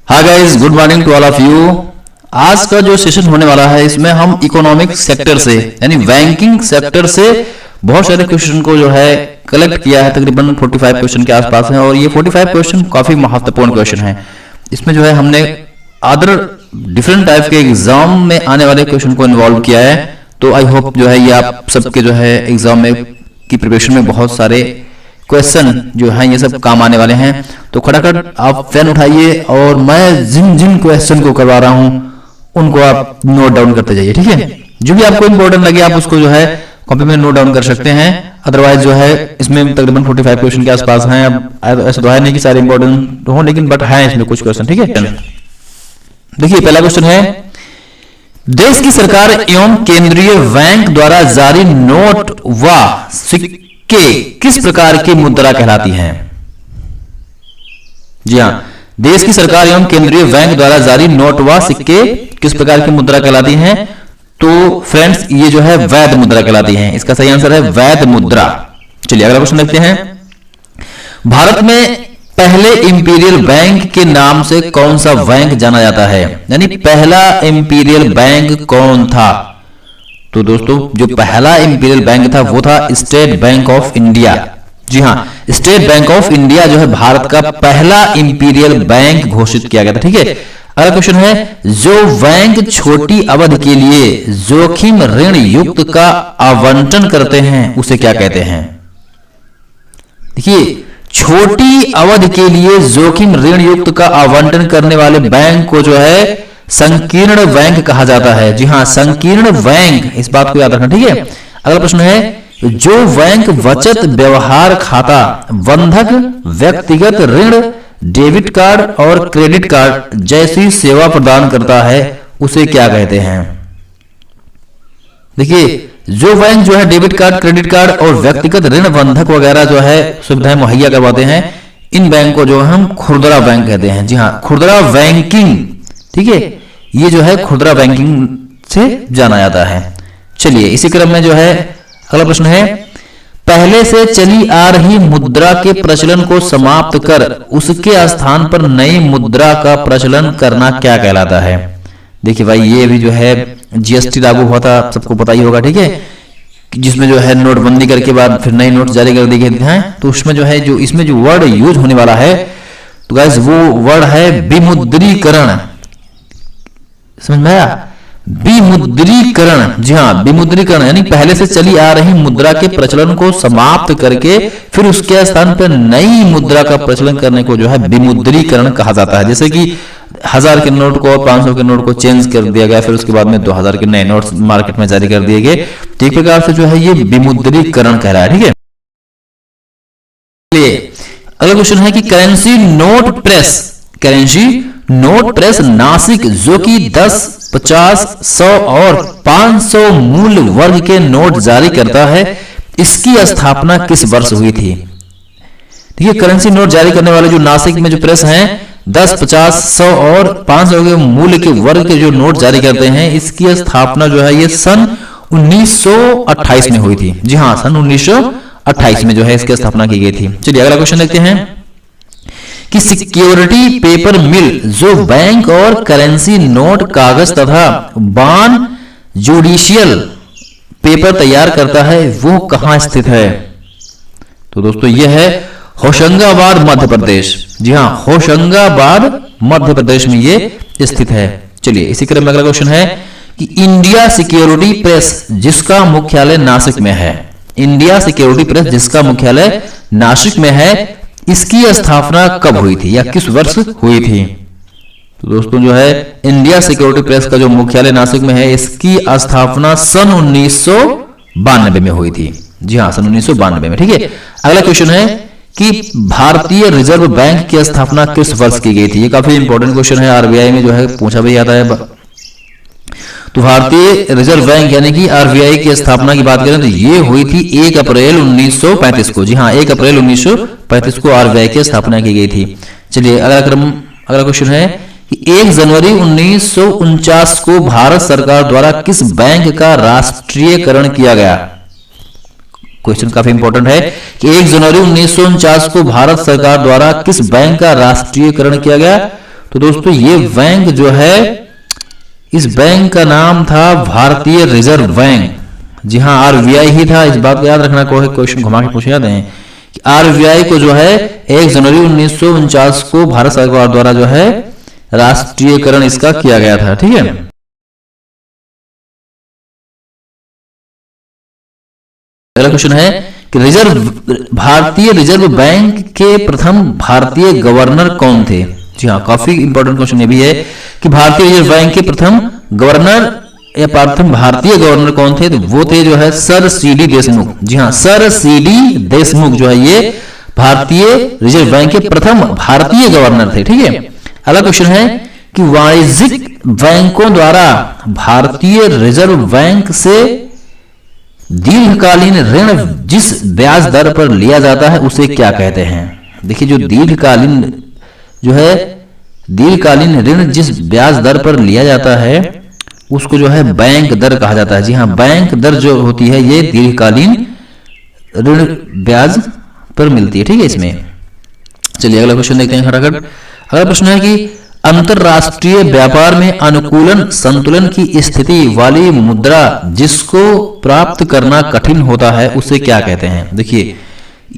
Hi guys, good morning to all of you. आज का जो सेशन होने वाला है इसमें हम इकोनॉमिक सेक्टर से यानी बैंकिंग सेक्टर से बहुत सारे क्वेश्चन को जो है कलेक्ट किया है। तकरीबन 45 क्वेश्चन के आसपास हैं और ये 45 क्वेश्चन काफी महत्वपूर्ण क्वेश्चन हैं। इसमें जो है हमने अदर डिफरेंट टाइप के एग्जाम में आने वाले क्वेश्चन को इन्वॉल्व किया है। तो आई होप जो है ये आप सबके जो है एग्जाम में की प्रिपरेशन में बहुत सारे क्वेश्चन जो है ये सब काम आने वाले हैं। तो खटाखट आप पेन उठाइए और मैं जिन जिन क्वेश्चन को करवा रहा हूं उनको आप नोट डाउन करते जाइए, ठीक है। जो भी आपको इंपॉर्टेंट लगे आप उसको जो है कॉपी में नोट डाउन कर सकते हैं। अदरवाइज जो है इसमें तकरीबन 45 क्वेश्चन के आसपास हैं। अब ऐसा तो है नहीं कि सारे इंपॉर्टेंट हो, लेकिन बट है इसमें कुछ क्वेश्चन, ठीक है। देखिए पहला क्वेश्चन है, देश की सरकार एवं केंद्रीय बैंक द्वारा जारी नोट व सिक्के किस प्रकार की मुद्रा कहलाती हैं? जी हां, देश की सरकार एवं केंद्रीय बैंक द्वारा जारी नोट व सिक्के किस प्रकार की मुद्रा कहलाती हैं? तो फ्रेंड्स ये जो है वैध मुद्रा कहलाती हैं। इसका सही आंसर है वैध मुद्रा। चलिए अगला क्वेश्चन देखते हैं। भारत में पहले इंपीरियल बैंक के नाम से कौन सा बैंक जाना जाता है? यानी पहला इंपीरियल बैंक कौन था? तो दोस्तों जो पहला इंपीरियल बैंक था वो था स्टेट बैंक ऑफ इंडिया। जी हां, स्टेट बैंक ऑफ इंडिया जो है भारत का पहला इंपीरियल बैंक घोषित किया गया था, ठीक है। अगला क्वेश्चन है, जो बैंक छोटी अवधि के लिए जोखिम ऋण युक्त का आवंटन करते हैं उसे क्या कहते हैं? देखिए छोटी अवधि के लिए जोखिम ऋण युक्त का आवंटन करने वाले बैंक को जो है संकीर्ण बैंक कहा जाता है। जी हां, संकीर्ण बैंक, इस बात को याद रखना, ठीक है। अगला प्रश्न है, जो बैंक बचत व्यवहार खाता बंधक व्यक्तिगत ऋण डेबिट कार्ड और क्रेडिट कार्ड जैसी सेवा प्रदान करता है उसे क्या कहते हैं? देखिए जो बैंक जो है डेबिट कार्ड, क्रेडिट कार्ड और व्यक्तिगत ऋण बंधक वगैरह जो है सुविधाएं मुहैया करवाते हैं, इन बैंक को जो हम खुदरा बैंक कहते हैं। जी हां, खुदरा बैंकिंग, ठीक है, ये जो है खुदरा बैंकिंग से जाना जाता है। चलिए इसी क्रम में जो है अगला प्रश्न है, पहले से चली आ रही मुद्रा के प्रचलन को समाप्त कर उसके स्थान पर नई मुद्रा का प्रचलन करना क्या कहलाता है? देखिए भाई ये भी जो है जीएसटी लागू हुआ था, सबको पता ही होगा, ठीक है, जिसमें जो है नोटबंदी करके बाद फिर नई नोट जारी कर दी गई हैं। तो उसमें जो है जो इसमें जो वर्ड यूज होने वाला है तो गाइस वो वर्ड है विमुद्रीकरण। समझ में आया? विमुद्रीकरण। जी हां, विमुद्रीकरण यानी पहले से चली आ रही मुद्रा के प्रचलन को समाप्त करके फिर उसके स्थान पर नई मुद्रा का प्रचलन करने को जो है विमुद्रीकरण कहा जाता है। जैसे कि 1000 के नोट को और 500 के नोट को चेंज कर दिया गया, फिर उसके बाद में 2000 के नए नोट मार्केट में जारी कर दिए गए। तो एक प्रकार से जो है ये विमुद्रीकरण कह रहा है, ठीक है। अगला क्वेश्चन है कि करेंसी नोट प्रेस नासिक जो कि 10, 50, 100 और 500 मूल वर्ग के नोट जारी करता है, इसकी स्थापना किस वर्ष हुई थी? देखिए करेंसी नोट जारी करने वाले जो नासिक में जो प्रेस हैं 10, 50, 100 और 500 के मूल्य के वर्ग के जो नोट जारी करते हैं, इसकी स्थापना जो है ये सन 1928 में हुई थी। जी हां, सन 1928 में जो है इसकी स्थापना की गई थी। चलिए अगला क्वेश्चन देखते हैं कि सिक्योरिटी पेपर मिल जो बैंक और करेंसी नोट कागज तथा बॉन्ड जुडिशियल पेपर तैयार करता है वो कहां स्थित है? तो दोस्तों यह है होशंगाबाद मध्य प्रदेश। जी हां, होशंगाबाद मध्य प्रदेश में ये स्थित है। चलिए इसी क्रम में अगला क्वेश्चन है कि इंडिया सिक्योरिटी प्रेस जिसका मुख्यालय नासिक में है, इंडिया सिक्योरिटी प्रेस जिसका मुख्यालय नासिक में है, इसकी स्थापना कब हुई थी या किस वर्ष हुई थी? तो दोस्तों जो है इंडिया सिक्योरिटी प्रेस का जो मुख्यालय नासिक में है, इसकी स्थापना सन 1992 में हुई थी। जी हां, सन 1992 में, ठीक है। अगला क्वेश्चन है कि भारतीय रिजर्व बैंक की स्थापना किस वर्ष की गई थी? ये काफी इंपॉर्टेंट क्वेश्चन है, आरबीआई में जो है पूछा भी जाता है। तो भारतीय रिजर्व बैंक यानी कि आरबीआई की स्थापना की बात करें तो ये हुई थी 1 अप्रैल 1935 को। जी हां, 1 अप्रैल 1935 को आरबीआई की स्थापना की गई थी। चलिए अगला क्वेश्चन है कि 1 जनवरी 1949 को भारत सरकार द्वारा किस बैंक का राष्ट्रीयकरण किया गया? क्वेश्चन काफी इंपॉर्टेंट है कि 1 जनवरी 1949 को भारत सरकार द्वारा किस बैंक का राष्ट्रीयकरण किया गया? तो दोस्तों ये बैंक जो है, इस बैंक का नाम था भारतीय रिजर्व बैंक। जी हाँ, आरबीआई ही था। इस बात को याद रखना, कोई क्वेश्चन घुमा के पूछे जाते हैं कि आरबीआई को जो है 1 जनवरी 1949 को भारत सरकार द्वारा जो है राष्ट्रीयकरण इसका किया गया था। ठीक है, अगला क्वेश्चन है कि भारतीय रिजर्व बैंक के प्रथम भारतीय गवर्नर कौन थे। जी हाँ, काफी इंपॉर्टेंट क्वेश्चन ये भी है कि भारतीय रिजर्व बैंक के प्रथम गवर्नर या प्रथम भारतीय गवर्नर कौन थे। तो वो थे जो है सर सीडी देशमुख। जी हाँ, सर सीडी देशमुख जो है ये भारतीय रिजर्व बैंक के प्रथम भारतीय गवर्नर थे। ठीक है, अगला क्वेश्चन है कि वाणिज्यिक बैंकों द्वारा भारतीय रिजर्व बैंक से दीर्घकालीन ऋण जिस ब्याज दर पर लिया जाता है उसे क्या कहते हैं। देखिए, जो दीर्घकालीन ऋण जिस ब्याज दर पर लिया जाता है उसको जो है बैंक दर कहा जाता है। जी हाँ, बैंक दर जो होती है ये दीर्घकालीन ऋण ब्याज पर मिलती है। ठीक है, इसमें चलिए अगला क्वेश्चन देखते हैं फटाफट। अगला प्रश्न है कि अंतरराष्ट्रीय व्यापार में अनुकूलन संतुलन की स्थिति वाली मुद्रा जिसको प्राप्त करना कठिन होता है उसे क्या कहते हैं। देखिए,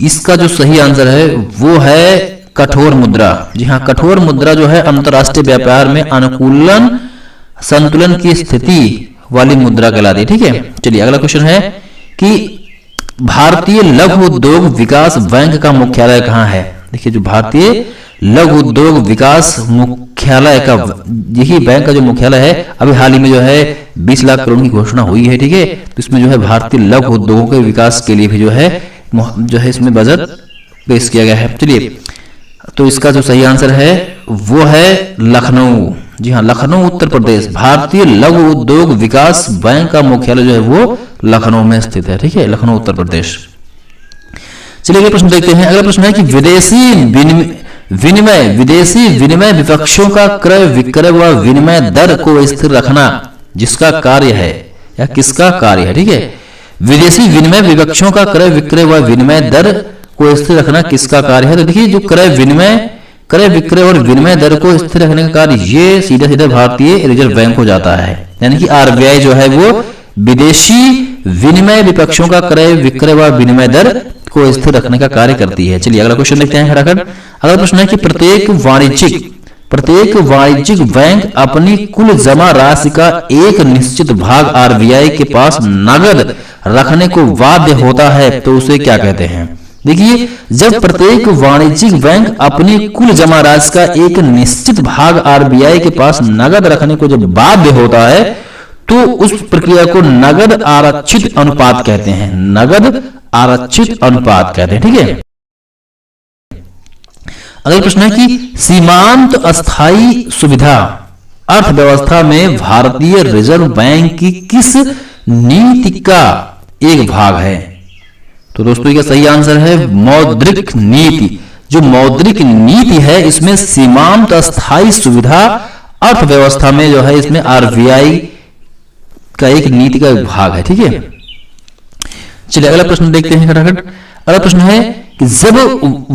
इसका जो सही आंसर है वो है कठोर मुद्रा। जी हाँ, कठोर मुद्रा जो है अंतरराष्ट्रीय व्यापार में अनुकूलन संतुलन की स्थिति वाली मुद्रा कहलाती है। ठीक है, चलिए अगला क्वेश्चन है कि भारतीय लघु उद्योग विकास बैंक का मुख्यालय कहाँ है। देखिए, जो भारतीय लघु उद्योग विकास मुख्यालय का यही बैंक का जो मुख्यालय है, अभी हाल ही में जो है 20 लाख करोड़ की घोषणा हुई है। ठीक है, तो इसमें जो है भारतीय लघु उद्योगों के विकास के लिए भी जो है इसमें बजट पेश किया गया है। चलिए, तो इसका जो सही आंसर है वो है लखनऊ। जी हाँ, लखनऊ उत्तर प्रदेश। भारतीय लघु उद्योग विकास बैंक का मुख्यालय जो है वो लखनऊ में स्थित है। ठीक है, लखनऊ उत्तर प्रदेश। चलिए अगला प्रश्न देखते हैं। अगला प्रश्न है कि विदेशी विनिमय विपक्षों का क्रय विक्रय व विनिमय दर को स्थिर रखना जिसका कार्य है या किसका कार्य है। ठीक है, विदेशी विनिमय विपक्षों का क्रय विक्रय व विनिमय दर को स्थिर रखना किसका कार्य है। तो देखिए, जो क्रय विक्रय और विनिमय दर को स्थिर रखने का कार्य ये सीधा सीधा भारतीय रिजर्व बैंक को जाता है। यानी कि आरबीआई जो है वो विदेशी विनिमय विपक्षों का क्रय विक्रय व विनिमय दर को स्थिर रखने का कार्य करती है। चलिए अगला क्वेश्चन देखते हैं फटाफट। अगला प्रश्न है कि प्रत्येक वाणिज्यिक बैंक अपनी कुल जमा राशि का एक निश्चित भाग आरबीआई के पास नगद रखने को बाध्य होता है तो उसे क्या कहते हैं। देखिए, जब प्रत्येक वाणिज्यिक बैंक अपनी कुल जमा राशि का एक निश्चित भाग आरबीआई के पास नगद रखने को जब बाध्य होता है तो उस प्रक्रिया को नगद आरक्षित अनुपात कहते हैं। नगद आरक्षित अनुपात कहते हैं। ठीक है, अगला प्रश्न है कि सीमांत अस्थायी सुविधा अर्थव्यवस्था में भारतीय रिजर्व बैंक की किस नीति का एक भाग है। तो दोस्तों इसका सही आंसर है मौद्रिक नीति। जो मौद्रिक नीति है इसमें सीमांत अस्थायी सुविधा अर्थव्यवस्था में जो है इसमें आरबीआई का एक नीति का भाग है। ठीक है, चलिए अगला प्रश्न देखते हैं फटाफट। अगला प्रश्न है कि जब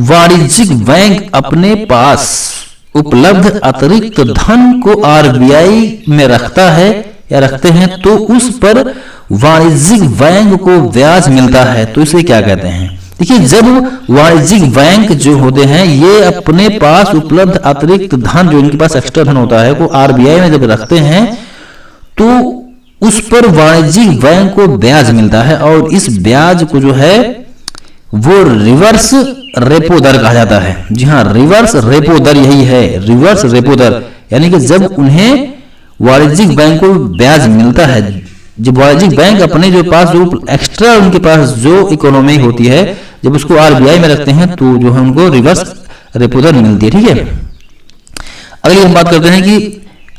वाणिज्यिक बैंक अपने पास उपलब्ध अतिरिक्त धन को आरबीआई में रखता है या रखते हैं तो उस पर वाणिज्यिक बैंक को ब्याज मिलता है तो इसे क्या कहते हैं। देखिए, जब वाणिज्यिक बैंक जो होते हैं ये अपने पास उपलब्ध अतिरिक्त धन जो इनके पास एक्स्ट्रा धन होता है वो आरबीआई में जब रखते हैं तो उस पर वाणिज्यिक बैंक को ब्याज मिलता है और इस ब्याज को जो है वो रिवर्स रेपो दर कहा जाता है। जी हाँ, रिवर्स रेपो दर यही है, रिवर्स रेपो दर। यानी कि जब उन्हें वाणिज्यिक बैंक को ब्याज मिलता है, जब वाणिज्यिक बैंक अपने जो पास जो एक्स्ट्रा उनके पास जो इकोनॉमी होती है जब उसको आरबीआई में रखते हैं तो जो है उनको रिवर्स रेपो दर मिलती है। ठीक है, अगली हम बात करते हैं कि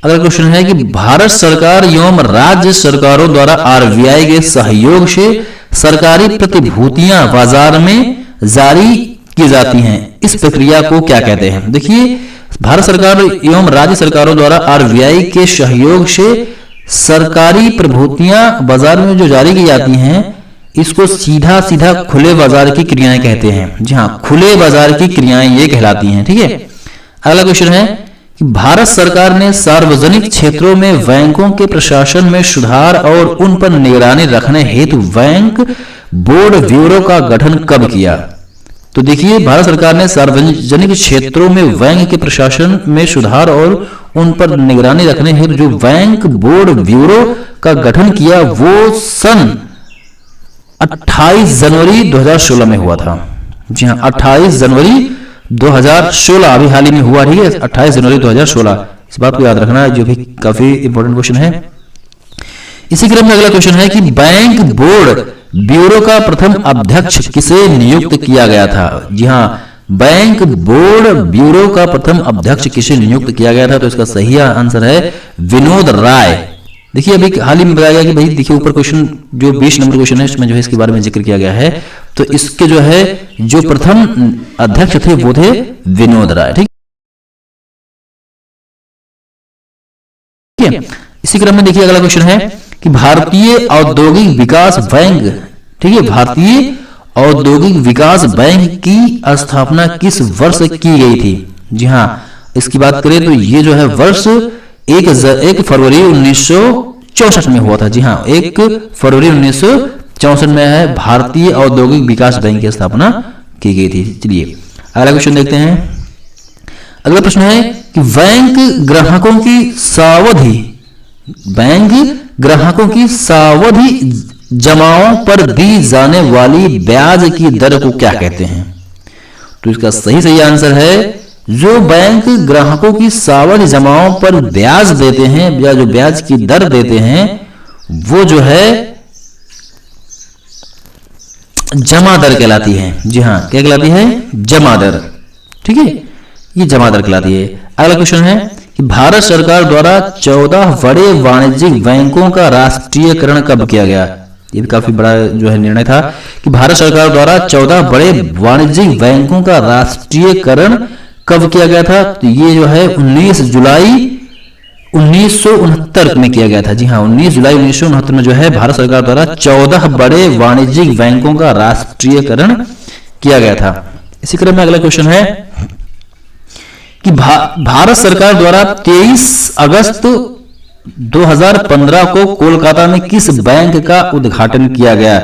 अगला क्वेश्चन है कि भारत सरकार एवं राज्य सरकारों द्वारा आरबीआई के सहयोग से सरकारी प्रतिभूतियां बाजार में जारी की जाती हैं, इस प्रक्रिया को क्या कहते हैं। देखिए, भारत सरकार एवं राज्य सरकारों द्वारा आरबीआई के सहयोग से सरकारी प्रतिभूतियां बाजार में जो जारी की जाती हैं इसको सीधा सीधा खुले बाजार की क्रियाएं कहते हैं। जी हाँ, खुले बाजार की क्रियाएं ये कहलाती हैं। ठीक है, अगला क्वेश्चन है कि कि भारत सरकार ने सार्वजनिक क्षेत्रों में बैंकों के प्रशासन में सुधार और उन पर निगरानी रखने हेतु बैंक बोर्ड ब्यूरो का गठन कब किया? तो देखिए, भारत सरकार ने सार्वजनिक क्षेत्रों में बैंक के प्रशासन में सुधार और उन पर निगरानी रखने हेतु जो बैंक बोर्ड ब्यूरो का गठन किया वो सन 28 जनवरी 2016 में हुआ था। जी हाँ, 28 जनवरी 2016 अभी हाल ही में हुआ, ठीक है, 28 जनवरी 2016। इस बात को याद रखना, जो भी काफी इंपॉर्टेंट क्वेश्चन है। इसी क्रम में अगला क्वेश्चन है कि बैंक बोर्ड ब्यूरो का प्रथम अध्यक्ष किसे नियुक्त किया गया था? जी हाँ, बैंक बोर्ड ब्यूरो का प्रथम अध्यक्ष किसे नियुक्त किया गया था? तो इसका सही आंसर है विनोद राय। देखिए, अभी हाल ही में बताया गया कि भाई देखिए ऊपर क्वेश्चन जो 20 नंबर क्वेश्चन है इसमें जो है इसके बारे में जिक्र किया गया है। तो इसके जो है जो प्रथम अध्यक्ष थे वो थे विनोद राय। ठीक है, इसी क्रम में देखिए अगला क्वेश्चन है कि भारतीय औद्योगिक विकास बैंक, ठीक है, भारतीय औद्योगिक विकास बैंक की स्थापना किस वर्ष की गई थी? जी हाँ, इसकी बात करें तो ये जो है वर्ष 1 फरवरी 1964 में हुआ था। जी हाँ, 1 फरवरी 1964 में है भारतीय औद्योगिक विकास बैंक की स्थापना की गई थी। चलिए अगला क्वेश्चन देखते हैं। अगला प्रश्न है कि बैंक ग्राहकों की सावधि जमाओं पर दी जाने वाली ब्याज की दर को क्या कहते हैं? तो इसका सही आंसर है जो बैंक ग्राहकों की सावधि जमाओं पर ब्याज देते हैं या जो ब्याज की दर देते हैं वो जो है जमा दर कहलाती है। जी हाँ, क्या कहलाती है? जमा दर। ठीक है, ये जमा दर कहलाती है। अगला क्वेश्चन है कि भारत सरकार द्वारा 14 बड़े वाणिज्यिक बैंकों का राष्ट्रीयकरण कब किया गया? ये भी काफी बड़ा जो है निर्णय था कि भारत सरकार द्वारा 14 बड़े वाणिज्यिक बैंकों का राष्ट्रीयकरण कब किया गया था? तो ये जो है 19 जुलाई 1969 में किया गया था। जी हाँ, 19 जुलाई 1969 में जो है भारत सरकार द्वारा 14 बड़े वाणिज्यिक बैंकों का राष्ट्रीयकरण किया गया था। इसी क्रम में अगला क्वेश्चन है कि भारत सरकार द्वारा 23 अगस्त 2015 को कोलकाता में किस बैंक का उद्घाटन किया गया?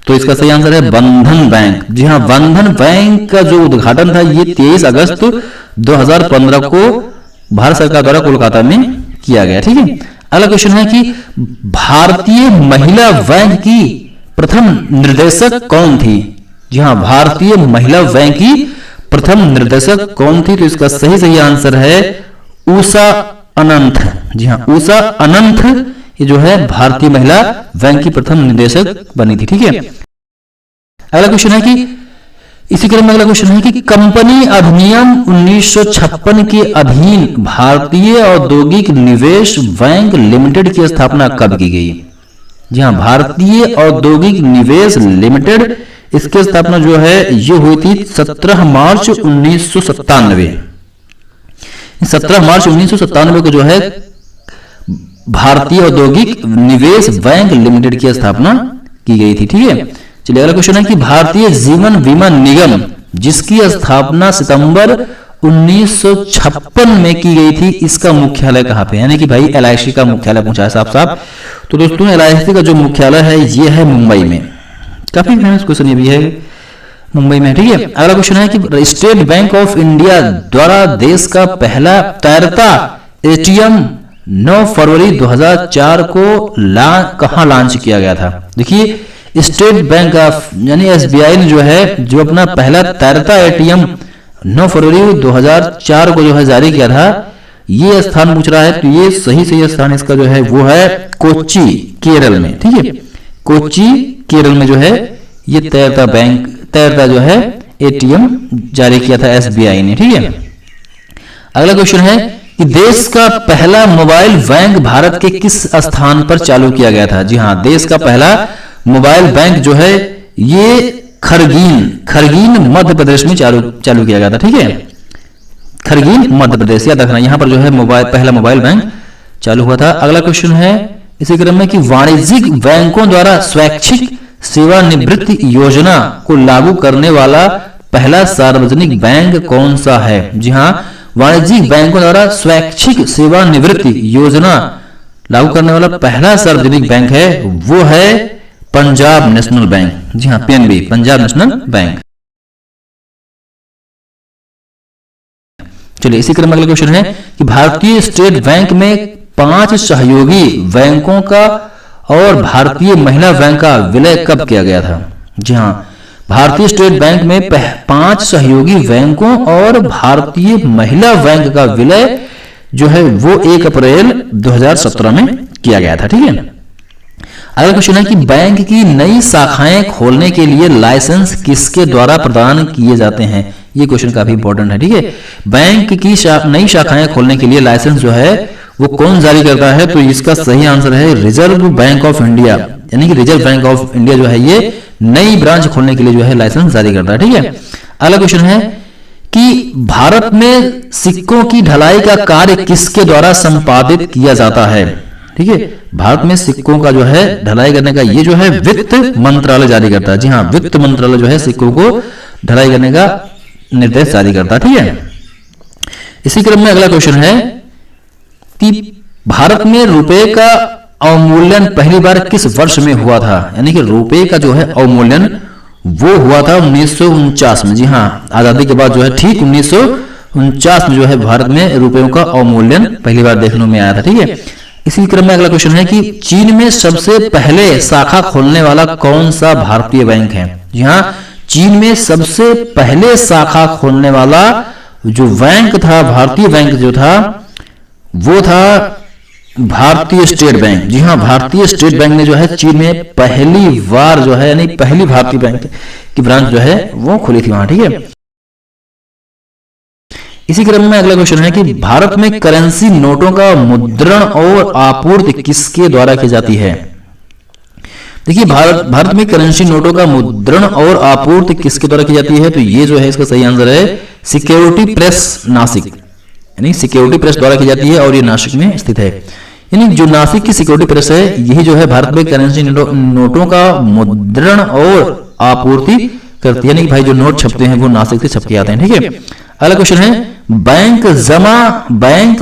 तो इसका सही आंसर है बंधन बैंक। जी हाँ, बंधन बैंक का जो उद्घाटन था ये 23 अगस्त 2015 को भारत सरकार द्वारा कोलकाता में किया गया। ठीक है, अगला क्वेश्चन है कि भारतीय महिला बैंक की प्रथम निर्देशक कौन थी? जी हाँ, भारतीय महिला बैंक की प्रथम निर्देशक कौन थी? तो इसका सही आंसर है उषा अनंत। जी हाँ, उषा अनंत ये जो है भारतीय महिला बैंक की प्रथम निदेशक बनी थी। ठीक है, अगला क्वेश्चन है कि इसी क्रम में अगला क्वेश्चन है कि कंपनी अधिनियम 1956 के अधीन भारतीय औद्योगिक निवेश बैंक लिमिटेड की स्थापना कब की गई? जी हाँ, भारतीय औद्योगिक निवेश लिमिटेड इसकी स्थापना जो है ये हुई थी 17 मार्च 1997। 17 मार्च 1997 को जो है भारतीय औद्योगिक निवेश बैंक लिमिटेड की स्थापना की गई थी। ठीक है, चलिए अगला क्वेश्चन है कि भारतीय जीवन बीमा निगम जिसकी स्थापना सितंबर 1956 में की गई थी इसका मुख्यालय कहाँ पे? यानी कि भाई LIC का मुख्यालय पूछा है साफ। तो दोस्तों LIC का जो मुख्यालय है ये है मुंबई में। काफी फेमस क्वेश्चन ये भी है, मुंबई में। ठीक है, अगला क्वेश्चन है कि स्टेट बैंक ऑफ इंडिया द्वारा देश का पहला तैरता ATM 9 फरवरी 2004 को कहां लॉन्च किया गया था? देखिए, स्टेट बैंक ऑफ यानी SBI ने जो है जो अपना पहला तैरता ATM 9 फरवरी 2004 को जो है जारी किया था, ये स्थान पूछ रहा है। तो ये सही स्थान इसका जो है वो है कोच्चि, केरल में। ठीक है, कोच्चि केरल में जो है ये तैरता जो है ATM जारी किया था SBI ने। ठीक है, अगला क्वेश्चन है कि देश का पहला मोबाइल बैंक भारत के किस स्थान पर चालू किया गया था? जी हाँ, देश का पहला मोबाइल बैंक जो है ये खरगीन मध्य प्रदेश में चालू किया गया था। ठीक है, खरगीन मध्य प्रदेश याद रखना, यहाँ पर जो है पहला मोबाइल बैंक चालू हुआ था। अगला क्वेश्चन है इसी क्रम में कि वाणिज्यिक बैंकों द्वारा स्वैच्छिक सेवानिवृत्ति योजना को लागू करने वाला पहला सार्वजनिक बैंक कौन सा है? जी हाँ, वाणिज्यिक बैंकों द्वारा स्वैच्छिक सेवानिवृत्ति योजना लागू करने वाला पहला सार्वजनिक बैंक है, वो है पंजाब नेशनल बैंक। जी हाँ, पीएनबी, पंजाब नेशनल बैंक। चलिए इसी क्रम में अगला क्वेश्चन है कि भारतीय स्टेट बैंक में 5 सहयोगी बैंकों का और भारतीय महिला बैंक का विलय कब किया गया था? जी हाँ, भारतीय स्टेट बैंक में 5 सहयोगी बैंकों और भारतीय महिला बैंक का विलय जो है वो 1 अप्रैल 2017 में किया गया था। ठीक है, अगला क्वेश्चन है कि बैंक की नई शाखाएं खोलने के लिए लाइसेंस किसके द्वारा प्रदान किए जाते हैं? ये क्वेश्चन काफी इंपॉर्टेंट है। ठीक है, बैंक की नई शाखाएं खोलने के लिए लाइसेंस जो है वो कौन जारी करता है? तो इसका सही आंसर है रिजर्व बैंक ऑफ इंडिया, यानी कि रिजर्व बैंक ऑफ इंडिया जो है ये नई ब्रांच खोलने के लिए जो है लाइसेंस जारी करता है। ठीक है, अगला क्वेश्चन है कि भारत में सिक्कों की ढलाई का कार्य किसके द्वारा संपादित किया जाता है? ठीक है, भारत में सिक्कों का जो है ढलाई करने का ये जो है वित्त मंत्रालय जारी करता है। जी हाँ, वित्त मंत्रालय जो है सिक्कों को ढलाई करने का निर्देश जारी करता है। ठीक है, इसी क्रम में अगला क्वेश्चन है कि भारत में रुपए का अवमूल्यन पहली बार किस वर्ष में हुआ था? यानी कि रुपए का जो है अवमूल्यन वो हुआ था 1949 में। जी हाँ, आजादी के बाद जो है ठीक 1949 में जो है भारत में रुपयों का अवमूल्यन पहली बार देखने में आया था। ठीक है, इसी क्रम में अगला क्वेश्चन है कि चीन में सबसे पहले शाखा खोलने वाला कौन सा भारतीय बैंक है? जी हाँ, चीन में सबसे पहले शाखा खोलने वाला जो बैंक था, भारतीय बैंक जो था वो था भारतीय स्टेट बैंक। जी हाँ, भारतीय स्टेट बैंक ने जो है चीन में पहली बार जो है यानी पहली भारतीय बैंक की ब्रांच जो है वो खुली थी वहां। ठीक है, इसी क्रम में अगला क्वेश्चन है कि भारत में करेंसी नोटों का मुद्रण और आपूर्ति किसके द्वारा की जाती है? देखिए, भारत में करेंसी नोटों का मुद्रण और आपूर्ति किसके द्वारा की जाती है? तो ये जो है इसका सही आंसर है सिक्योरिटी प्रेस नासिक, यानी सिक्योरिटी प्रेस द्वारा की जाती है और ये नासिक में स्थित है। यानी जो नासिक की सिक्योरिटी प्रेस है यही जो है भारत में करेंसी नोटों का मुद्रण और आपूर्ति करती है, यानी भाई जो नोट छपते हैं वो नासिक से छप के आते हैं। ठीक है, अगला क्वेश्चन है बैंक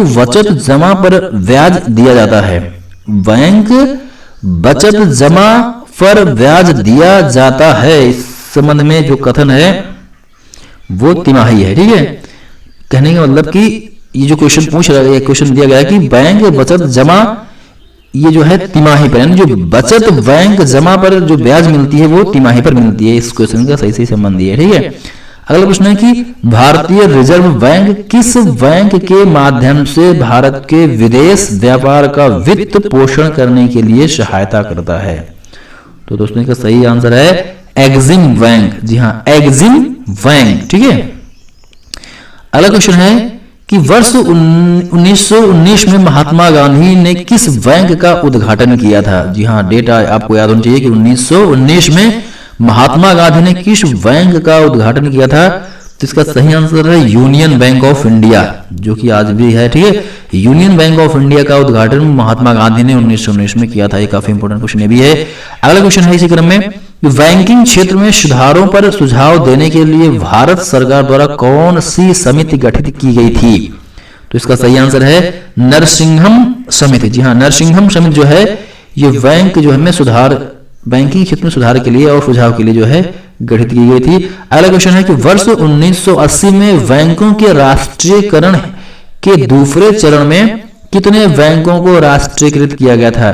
बचत जमा पर ब्याज दिया जाता है। बैंक बचत जमा पर ब्याज दिया जाता है, इस संबंध में जो कथन है वो तिमाही है। ठीक है, कहने का मतलब कि ये जो क्वेश्चन पूछ रहा है, क्वेश्चन दिया गया है कि बैंक बचत जमा ये जो है तिमाही पर, यानी जो बचत बैंक जमा पर जो ब्याज मिलती है वो तिमाही पर मिलती है। इस क्वेश्चन का सही संबंध है। ठीक है, अगला प्रश्न है कि भारतीय रिजर्व बैंक किस बैंक के माध्यम से भारत के विदेश व्यापार का वित्त पोषण करने के लिए सहायता करता है? तो दोस्तों इसका सही आंसर है एक्सिम बैंक। जी हाँ, एक्सिम बैंक। ठीक है, अगला क्वेश्चन है कि वर्ष 1919 में महात्मा गांधी ने किस बैंक का उद्घाटन किया था? जी हाँ, डेटा आपको याद होना चाहिए कि 1919 में महात्मा गांधी ने किस बैंक का उद्घाटन किया था? तो इसका सही आंसर है यूनियन बैंक ऑफ इंडिया, जो कि आज भी है। ठीक है, यूनियन बैंक ऑफ इंडिया का उद्घाटन महात्मा गांधी ने 1919 में किया था। ये काफी इंपोर्टेंट क्वेश्चन भी है। अगला क्वेश्चन है इसी क्रम में, बैंकिंग क्षेत्र में सुधारों पर सुझाव देने के लिए भारत सरकार द्वारा कौन सी समिति गठित की गई थी? तो इसका सही आंसर है नरसिंहम समिति। जी हाँ, नरसिंहम समिति जो है ये बैंक जो है सुधार, बैंकिंग क्षेत्र में सुधार के लिए और सुझाव के लिए जो है गठित की गई थी। अगला क्वेश्चन है कि वर्ष 1980 में बैंकों के राष्ट्रीयकरण के दूसरे चरण में कितने बैंकों को राष्ट्रीयकृत किया गया था?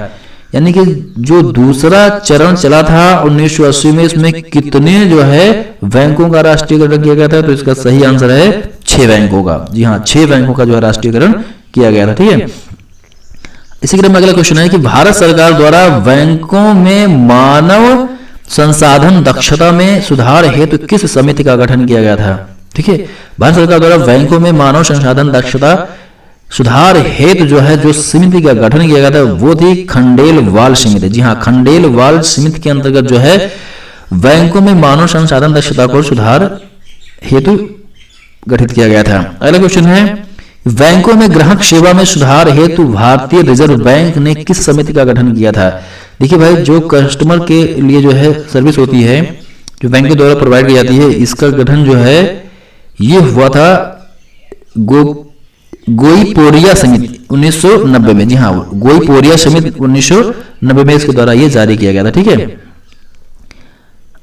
यानी कि जो दूसरा चरण चला था 1980 में, इसमें कितने जो है बैंकों का राष्ट्रीयकरण किया गया था? तो इसका सही आंसर है 6 बैंकों का। जी हाँ, 6 बैंकों का जो है राष्ट्रीयकरण किया गया था। ठीक है, इसी क्रम में अगला क्वेश्चन है कि भारत सरकार द्वारा बैंकों में मानव संसाधन दक्षता में सुधार हेतु किस समिति का गठन किया गया था? ठीक है, भारत सरकार द्वारा बैंकों में मानव संसाधन दक्षता सुधार हेतु जो है जो समिति का गठन किया गया था वो थी खंडेलवाल समिति। जी हाँ, खंडेलवाल समिति के अंतर्गत जो है बैंकों में मानव संसाधन दक्षता को सुधार हेतु गठित किया गया था। अगला क्वेश्चन है बैंकों में ग्राहक सेवा में सुधार हेतु भारतीय रिजर्व बैंक ने किस समिति का गठन किया था? देखिए भाई, जो कस्टमर के लिए जो है सर्विस होती है जो बैंक के द्वारा प्रोवाइड की जाती है, इसका गठन जो है ये हुआ था गोईपोरिया समिति 1990 में, जी हाँ, गोईपोरिया समिति 1990 में इसके द्वारा ये जारी किया गया था। ठीक है,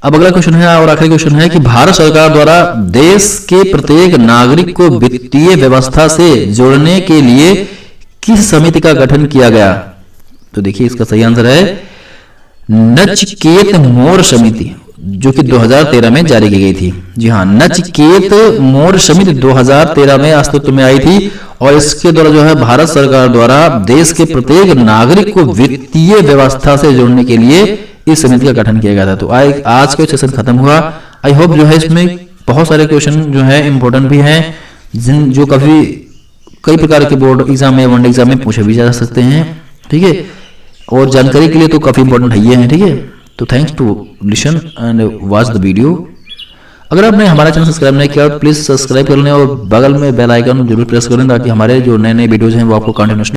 अब अगला क्वेश्चन है और आखिरी क्वेश्चन है कि भारत सरकार द्वारा देश के प्रत्येक नागरिक को वित्तीय व्यवस्था से जोड़ने के लिए किस समिति का गठन किया गया? तो देखिए इसका सही आंसर है नचिकेत मोर समिति, जो कि 2013 में जारी की गई थी। जी हाँ, नचिकेत मोर समिति 2013 में अस्तित्व में आई थी और इसके द्वारा जो है भारत सरकार द्वारा देश के प्रत्येक नागरिक को वित्तीय व्यवस्था से जोड़ने के लिए इस समिति का गठन किया गया था। तो आज का सेशन खत्म हुआ। आई होप जो है इसमें बहुत सारे क्वेश्चन जो है इंपॉर्टेंट भी हैं, जो कई प्रकार के बोर्ड एग्जाम में, वनडे एग्जाम में पूछे भी जा सकते हैं। ठीक है, और जानकारी के लिए तो काफी इंपॉर्टेंट है ये है। ठीक है, तो thanks to listen and watch the video. अगर आपने हमारा चैनल सब्सक्राइब नहीं किया प्लीज सब्सक्राइब कर लें और बगल में बेल आइकन जरूर प्रेस कर लें ताकि हमारे जो नए नए वीडियोज हैं वो आपको कंटिन्यूअसली